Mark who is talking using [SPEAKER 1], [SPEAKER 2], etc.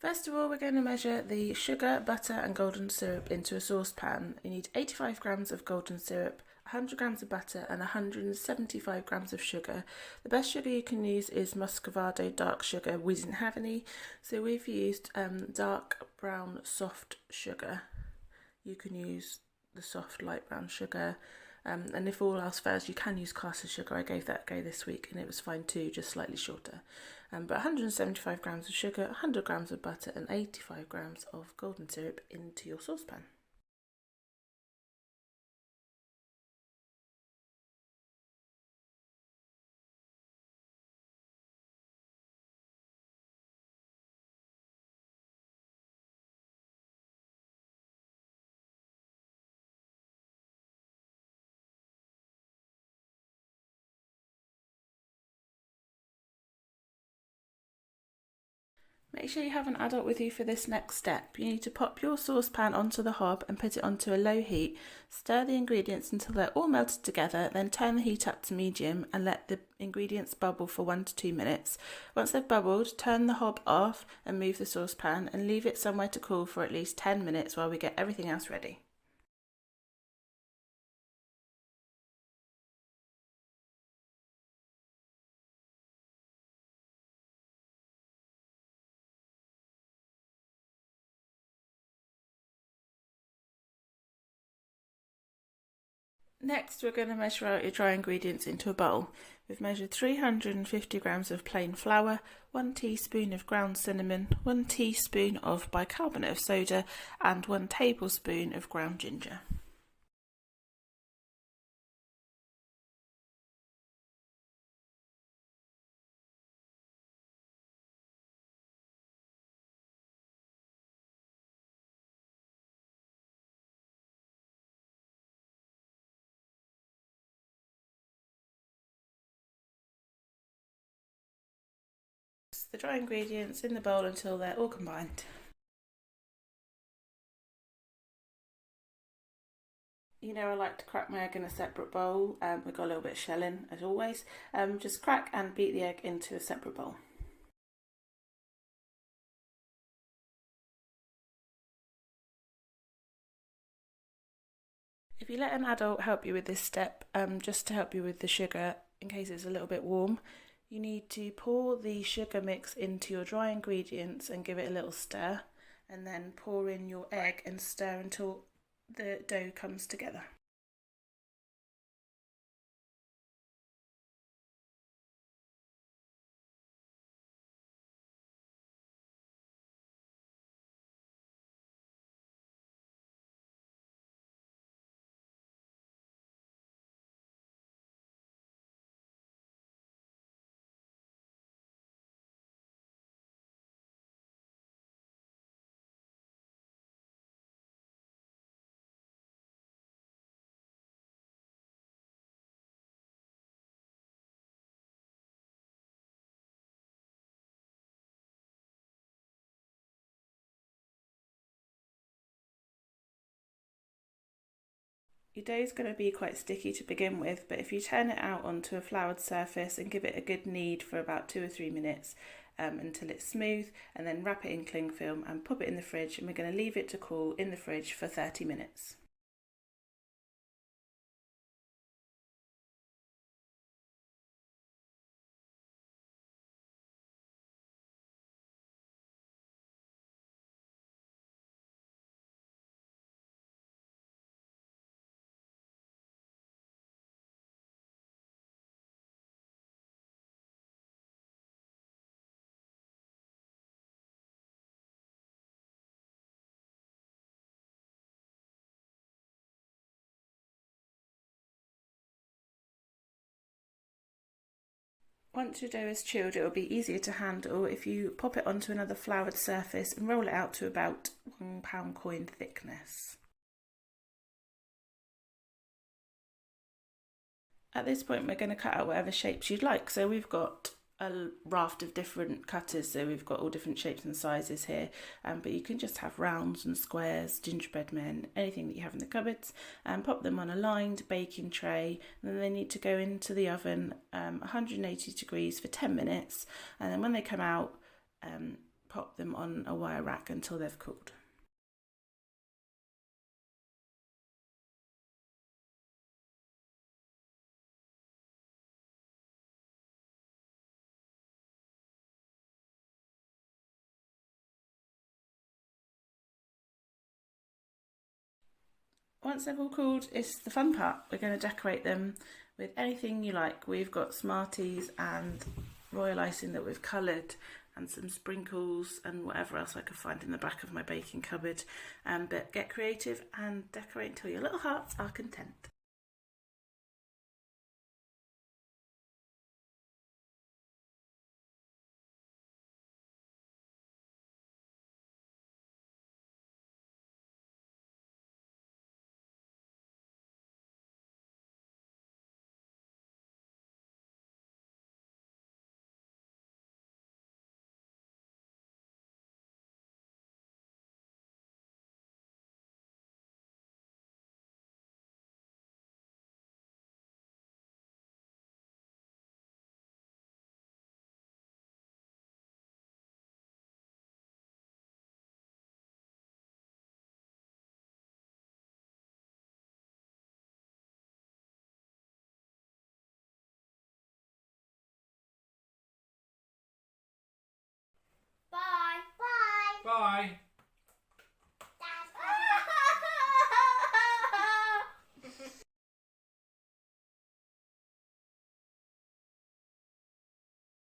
[SPEAKER 1] First of all, we're going to measure the sugar, butter and golden syrup into a saucepan. You need 85 grams of golden syrup, 100 grams of butter and 175 grams of sugar. The best sugar you can use is Muscovado dark sugar. We didn't have any, so we've used dark brown soft sugar. You can use the soft light brown sugar. And if all else fails, you can use caster sugar. I gave that a go this week and it was fine too, just slightly shorter. But 175 grams of sugar, 100 grams of butter and 85 grams of golden syrup into your saucepan. Make sure you have an adult with you for this next step. You need to pop your saucepan onto the hob and put it onto a low heat. Stir the ingredients until they're all melted together, then turn the heat up to medium and let the ingredients bubble for 1 to 2 minutes. Once they've bubbled, turn the hob off and move the saucepan and leave it somewhere to cool for at least 10 minutes while we get everything else ready. Next, we're going to measure out your dry ingredients into a bowl. We've measured 350 grams of plain flour, 1 teaspoon of ground cinnamon, 1 teaspoon of bicarbonate of soda, and 1 tablespoon of ground ginger. The dry ingredients in the bowl until they're all combined. You know I like to crack my egg in a separate bowl. We've got a little bit of shell in as always. Just crack and beat the egg into a separate bowl. If you let an adult help you with this step, just to help you with the sugar in case it's a little bit warm, you need to pour the sugar mix into your dry ingredients and give it a little stir, and then pour in your egg and stir until the dough comes together. Your dough is going to be quite sticky to begin with, but if you turn it out onto a floured surface and give it a good knead for about 2 or 3 minutes until it's smooth, and then wrap it in cling film and pop it in the fridge, and we're going to leave it to cool in the fridge for 30 minutes. Once your dough is chilled, it will be easier to handle if you pop it onto another floured surface and roll it out to about £1 coin thickness. At this point, we're going to cut out whatever shapes you'd like. So we've got a raft of different cutters, so we've got all different shapes and sizes here, but you can just have rounds and squares, gingerbread men, anything that you have in the cupboards, and pop them on a lined baking tray, and then they need to go into the oven 180 degrees for 10 minutes, and then when they come out, pop them on a wire rack until they've cooled. Once they've all cooled, it's the fun part. We're going to decorate them with anything you like. We've got Smarties and royal icing that we've coloured, and some sprinkles and whatever else I could find in the back of my baking cupboard. But get creative and decorate until your little hearts are content.
[SPEAKER 2] Bye. Bye.
[SPEAKER 3] Bye.